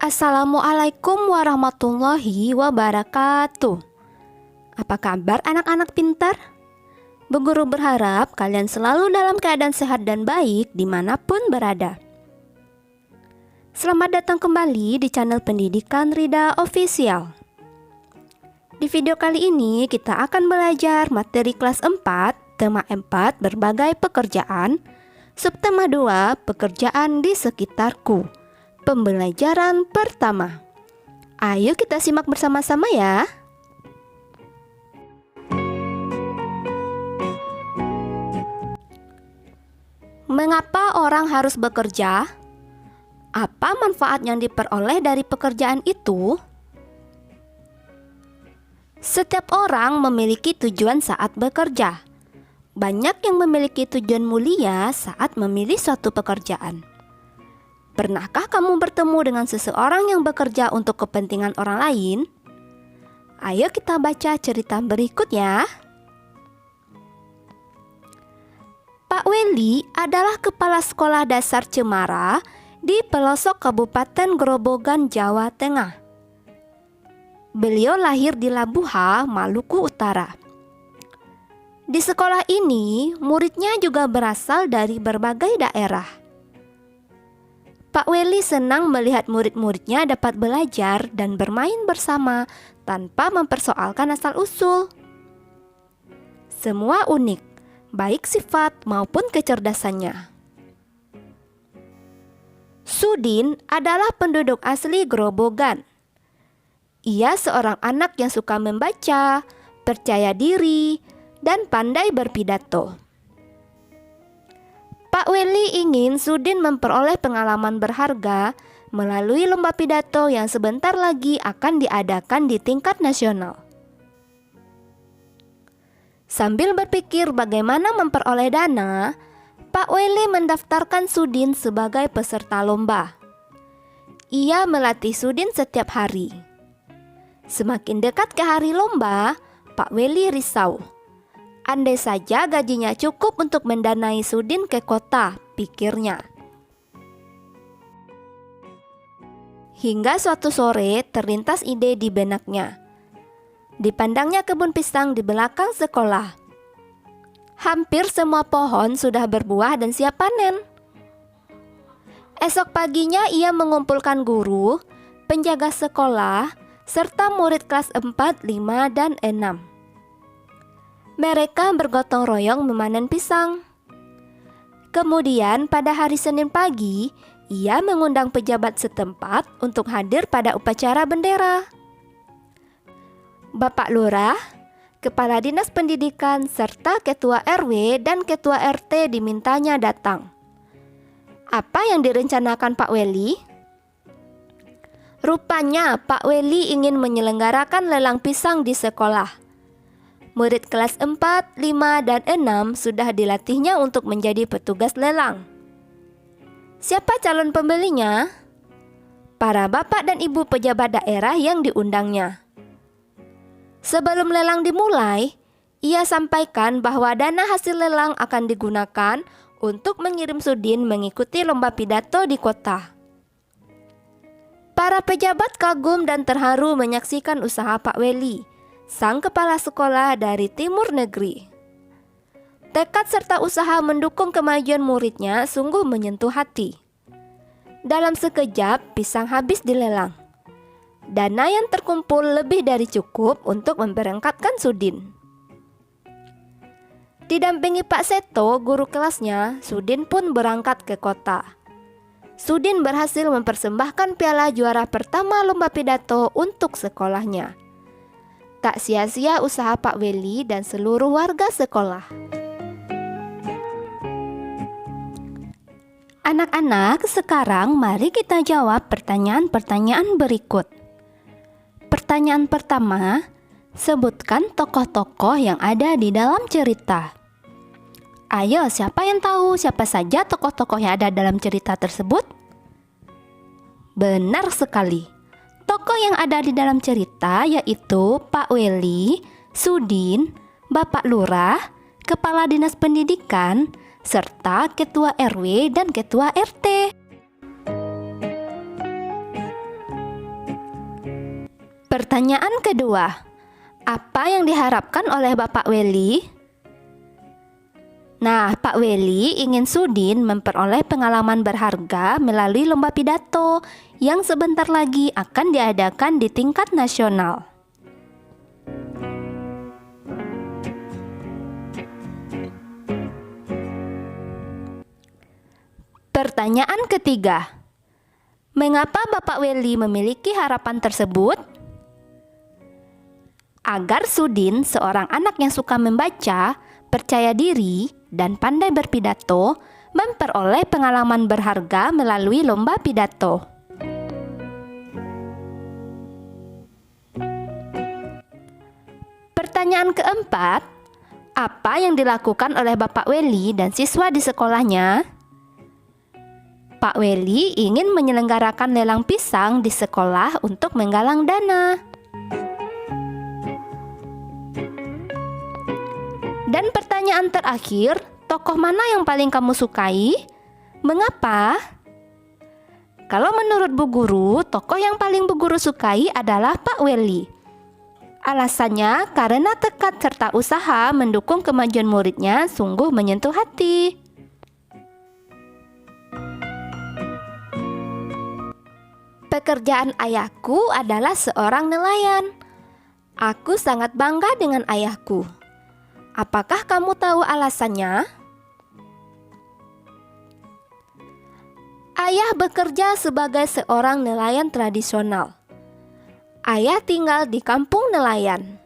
Assalamualaikum warahmatullahi wabarakatuh. Apa kabar anak-anak pintar? Bu Guru berharap kalian selalu dalam keadaan sehat dan baik dimanapun berada. Selamat datang kembali di channel Pendidikan Rida Official. Di video kali ini kita akan belajar materi kelas 4, tema 4 berbagai pekerjaan, subtema 2 pekerjaan di sekitarku. Pembelajaran pertama. Ayo kita simak bersama-sama ya. Mengapa orang harus bekerja? Apa manfaat yang diperoleh dari pekerjaan itu? Setiap orang memiliki tujuan saat bekerja. Banyak yang memiliki tujuan mulia saat memilih suatu pekerjaan. Pernahkah kamu bertemu dengan seseorang yang bekerja untuk kepentingan orang lain? Ayo kita baca cerita berikut ya. Pak Weli adalah kepala sekolah dasar Cemara di pelosok Kabupaten Grobogan, Jawa Tengah. Beliau lahir di Labuha, Maluku Utara. Di sekolah ini, muridnya juga berasal dari berbagai daerah. Pak Weli senang melihat murid-muridnya dapat belajar dan bermain bersama tanpa mempersoalkan asal-usul. Semua unik, baik sifat maupun kecerdasannya. Sudin adalah penduduk asli Grobogan. Ia seorang anak yang suka membaca, percaya diri, dan pandai berpidato. Pak Weli ingin Sudin memperoleh pengalaman berharga melalui lomba pidato yang sebentar lagi akan diadakan di tingkat nasional. Sambil berpikir bagaimana memperoleh dana, Pak Weli mendaftarkan Sudin sebagai peserta lomba. Ia melatih Sudin setiap hari. Semakin dekat ke hari lomba, Pak Weli risau. Andai saja gajinya cukup untuk mendanai Sudin ke kota, pikirnya. Hingga suatu sore terlintas ide di benaknya. Dipandangnya kebun pisang di belakang sekolah. Hampir semua pohon sudah berbuah dan siap panen. Esok paginya ia mengumpulkan guru, penjaga sekolah, serta murid kelas 4, 5, dan 6. Mereka bergotong royong memanen pisang. Kemudian pada hari Senin pagi, ia mengundang pejabat setempat untuk hadir pada upacara bendera. Bapak Lurah, Kepala Dinas Pendidikan, serta Ketua RW dan Ketua RT dimintanya datang. Apa yang direncanakan Pak Weli? Rupanya Pak Weli ingin menyelenggarakan lelang pisang di sekolah. Murid kelas 4, 5, dan 6 sudah dilatihnya untuk menjadi petugas lelang. Siapa calon pembelinya? Para bapak dan ibu pejabat daerah yang diundangnya. Sebelum lelang dimulai, ia sampaikan bahwa dana hasil lelang akan digunakan untuk mengirim Sudin mengikuti lomba pidato di kota. Para pejabat kagum dan terharu menyaksikan usaha Pak Weli, sang kepala sekolah dari timur negeri. Tekad serta usaha mendukung kemajuan muridnya sungguh menyentuh hati. Dalam sekejap, pisang habis dilelang. Dana yang terkumpul lebih dari cukup untuk memberangkatkan Sudin. Didampingi Pak Seto, guru kelasnya, Sudin pun berangkat ke kota. Sudin berhasil mempersembahkan piala juara pertama lomba pidato untuk sekolahnya. Tak sia-sia usaha Pak Weli dan seluruh warga sekolah. Anak-anak, sekarang mari kita jawab pertanyaan-pertanyaan berikut. Pertanyaan pertama, sebutkan tokoh-tokoh yang ada di dalam cerita. Ayo, siapa yang tahu siapa saja tokoh-tokoh yang ada dalam cerita tersebut? Benar sekali. Tokoh yang ada di dalam cerita yaitu Pak Weli, Sudin, Bapak Lurah, Kepala Dinas Pendidikan, serta Ketua RW dan Ketua RT. Pertanyaan kedua, apa yang diharapkan oleh Bapak Weli? Nah, Pak Weli ingin Sudin memperoleh pengalaman berharga melalui lomba pidato yang sebentar lagi akan diadakan di tingkat nasional. Pertanyaan ketiga, mengapa Bapak Weli memiliki harapan tersebut? Agar Sudin, seorang anak yang suka membaca, percaya diri, dan pandai berpidato, memperoleh pengalaman berharga melalui lomba pidato. Pertanyaan keempat, apa yang dilakukan oleh Bapak Weli dan siswa di sekolahnya? Pak Weli ingin menyelenggarakan lelang pisang di sekolah untuk menggalang dana. Dan pertanyaan terakhir, tokoh mana yang paling kamu sukai? Mengapa? Kalau menurut Bu Guru, tokoh yang paling Bu Guru sukai adalah Pak Weli. Alasannya karena tekad serta usaha mendukung kemajuan muridnya sungguh menyentuh hati. Pekerjaan ayahku adalah seorang nelayan. Aku sangat bangga dengan ayahku. Apakah kamu tahu alasannya? Ayah bekerja sebagai seorang nelayan tradisional. Ayah tinggal di kampung nelayan.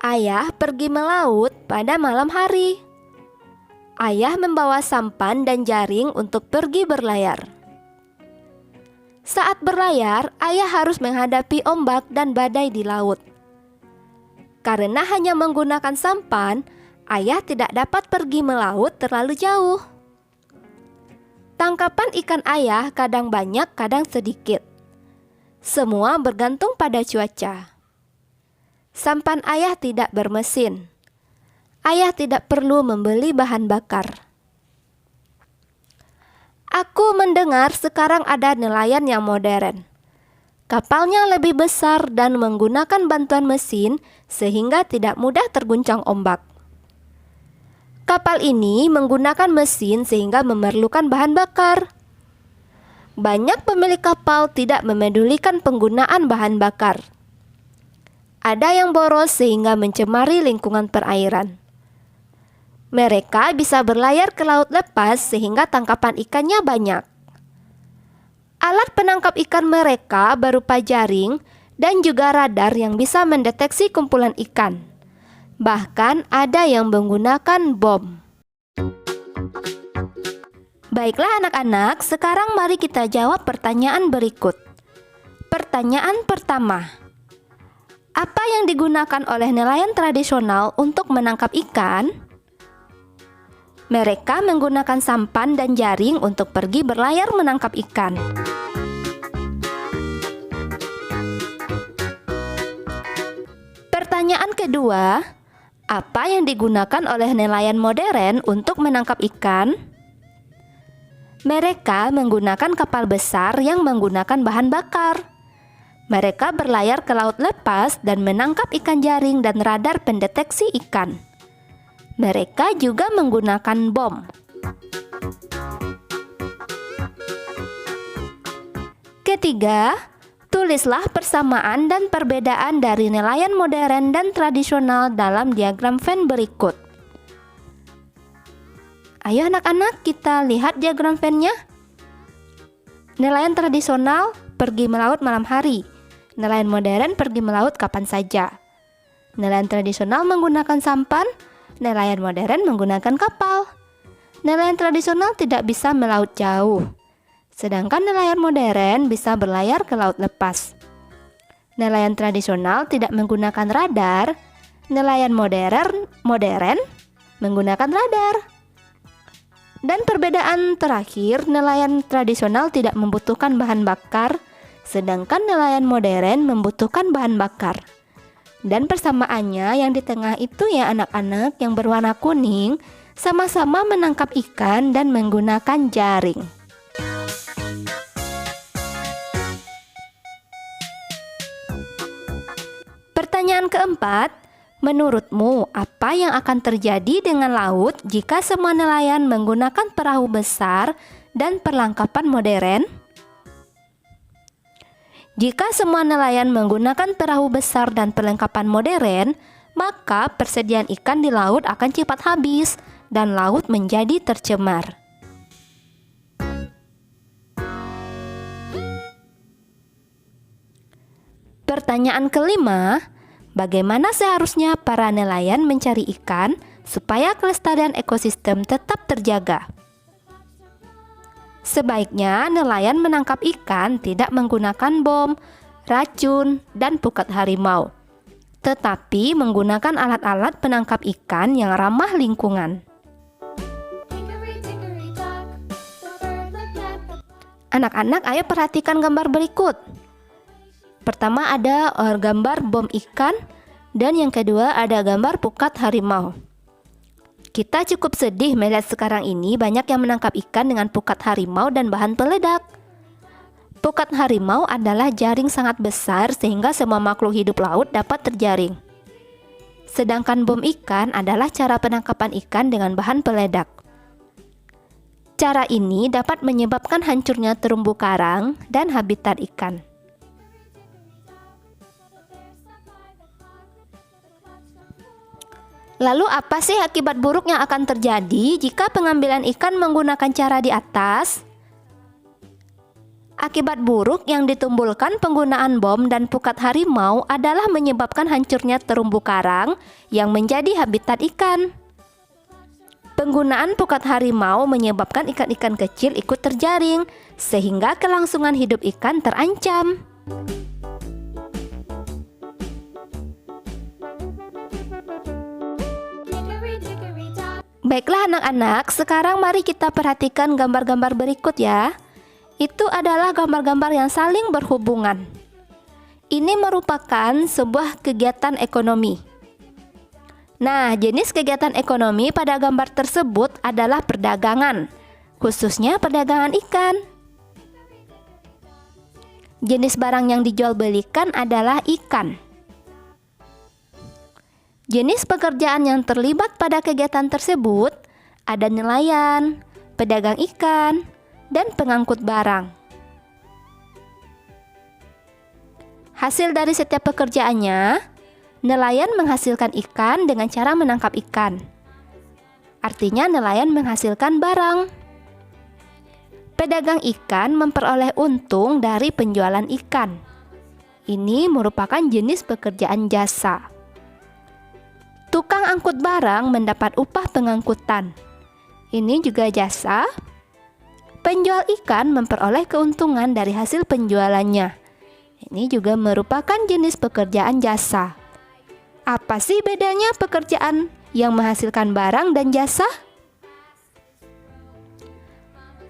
Ayah pergi melaut pada malam hari. Ayah membawa sampan dan jaring untuk pergi berlayar. Saat berlayar, ayah harus menghadapi ombak dan badai di laut. Karena hanya menggunakan sampan, ayah tidak dapat pergi melaut terlalu jauh. Tangkapan ikan ayah kadang banyak, kadang sedikit. Semua bergantung pada cuaca. Sampan ayah tidak bermesin. Ayah tidak perlu membeli bahan bakar. Aku mendengar sekarang ada nelayan yang modern. Kapalnya lebih besar dan menggunakan bantuan mesin sehingga tidak mudah terguncang ombak. Kapal ini menggunakan mesin sehingga memerlukan bahan bakar. Banyak pemilik kapal tidak memedulikan penggunaan bahan bakar. Ada yang boros sehingga mencemari lingkungan perairan. Mereka bisa berlayar ke laut lepas sehingga tangkapan ikannya banyak. Alat penangkap ikan mereka berupa jaring dan juga radar yang bisa mendeteksi kumpulan ikan. Bahkan ada yang menggunakan bom. Baiklah anak-anak, sekarang mari kita jawab pertanyaan berikut. Pertanyaan pertama, apa yang digunakan oleh nelayan tradisional untuk menangkap ikan? Mereka menggunakan sampan dan jaring untuk pergi berlayar menangkap ikan. Pertanyaan kedua, apa yang digunakan oleh nelayan modern untuk menangkap ikan? Mereka menggunakan kapal besar yang menggunakan bahan bakar. Mereka berlayar ke laut lepas dan menangkap ikan jaring dan radar pendeteksi ikan. Mereka juga menggunakan bom. Ketiga, tulislah persamaan dan perbedaan dari nelayan modern dan tradisional dalam diagram Venn berikut. Ayo anak-anak, kita lihat diagram Venn-nya. Nelayan tradisional pergi melaut malam hari. Nelayan modern pergi melaut kapan saja. Nelayan tradisional menggunakan sampan. Nelayan modern menggunakan kapal. Nelayan tradisional tidak bisa melaut jauh. Sedangkan nelayan modern bisa berlayar ke laut lepas. Nelayan tradisional tidak menggunakan radar. Nelayan modern menggunakan radar. Dan perbedaan terakhir, nelayan tradisional tidak membutuhkan bahan bakar, sedangkan nelayan modern membutuhkan bahan bakar. Dan persamaannya yang di tengah itu ya anak-anak, yang berwarna kuning, sama-sama menangkap ikan dan menggunakan jaring. keempat, menurutmu apa yang akan terjadi dengan laut jika semua nelayan menggunakan perahu besar dan perlengkapan modern? Jika semua nelayan menggunakan perahu besar dan perlengkapan modern, maka persediaan ikan di laut akan cepat habis dan laut menjadi tercemar. Pertanyaan kelima, bagaimana seharusnya para nelayan mencari ikan supaya kelestarian ekosistem tetap terjaga? Sebaiknya nelayan menangkap ikan tidak menggunakan bom, racun, dan pukat harimau, tetapi menggunakan alat-alat penangkap ikan yang ramah lingkungan. Anak-anak, ayo perhatikan gambar berikut. Pertama ada gambar bom ikan, dan yang kedua ada gambar pukat harimau. Kita cukup sedih melihat sekarang ini banyak yang menangkap ikan dengan pukat harimau dan bahan peledak. Pukat harimau adalah jaring sangat besar sehingga semua makhluk hidup laut dapat terjaring. Sedangkan bom ikan adalah cara penangkapan ikan dengan bahan peledak. Cara ini dapat menyebabkan hancurnya terumbu karang dan habitat ikan. Lalu apa sih akibat buruk yang akan terjadi jika pengambilan ikan menggunakan cara di atas? Akibat buruk yang ditimbulkan penggunaan bom dan pukat harimau adalah menyebabkan hancurnya terumbu karang yang menjadi habitat ikan. Penggunaan pukat harimau menyebabkan ikan-ikan kecil ikut terjaring, sehingga kelangsungan hidup ikan terancam. Baiklah anak-anak, sekarang mari kita perhatikan gambar-gambar berikut ya. Itu adalah gambar-gambar yang saling berhubungan. Ini merupakan sebuah kegiatan ekonomi. Nah, jenis kegiatan ekonomi pada gambar tersebut adalah perdagangan, khususnya perdagangan ikan. Jenis barang yang dijual belikan adalah ikan. Jenis pekerjaan yang terlibat pada kegiatan tersebut ada nelayan, pedagang ikan, dan pengangkut barang. Hasil dari setiap pekerjaannya, nelayan menghasilkan ikan dengan cara menangkap ikan. Artinya nelayan menghasilkan barang. Pedagang ikan memperoleh untung dari penjualan ikan. Ini merupakan jenis pekerjaan jasa. Tukang angkut barang mendapat upah pengangkutan. Ini juga jasa. Penjual ikan memperoleh keuntungan dari hasil penjualannya. Ini juga merupakan jenis pekerjaan jasa. Apa sih bedanya pekerjaan yang menghasilkan barang dan jasa?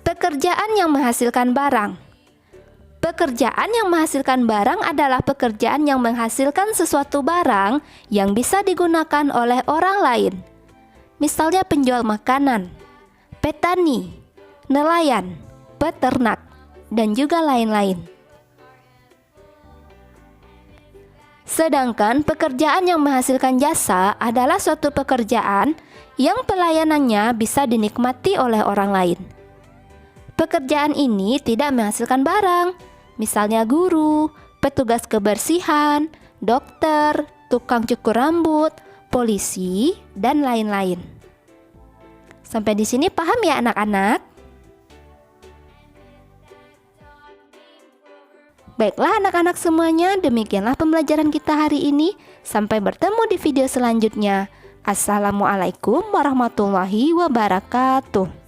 Pekerjaan yang menghasilkan barang. Pekerjaan yang menghasilkan barang adalah pekerjaan yang menghasilkan sesuatu barang yang bisa digunakan oleh orang lain. Misalnya penjual makanan, petani, nelayan, peternak, dan juga lain-lain. Sedangkan pekerjaan yang menghasilkan jasa adalah suatu pekerjaan yang pelayanannya bisa dinikmati oleh orang lain. Pekerjaan ini tidak menghasilkan barang, misalnya guru, petugas kebersihan, dokter, tukang cukur rambut, polisi, dan lain-lain. Sampai di sini paham ya anak-anak? Baiklah anak-anak semuanya, demikianlah pembelajaran kita hari ini. Sampai bertemu di video selanjutnya. Assalamualaikum warahmatullahi wabarakatuh.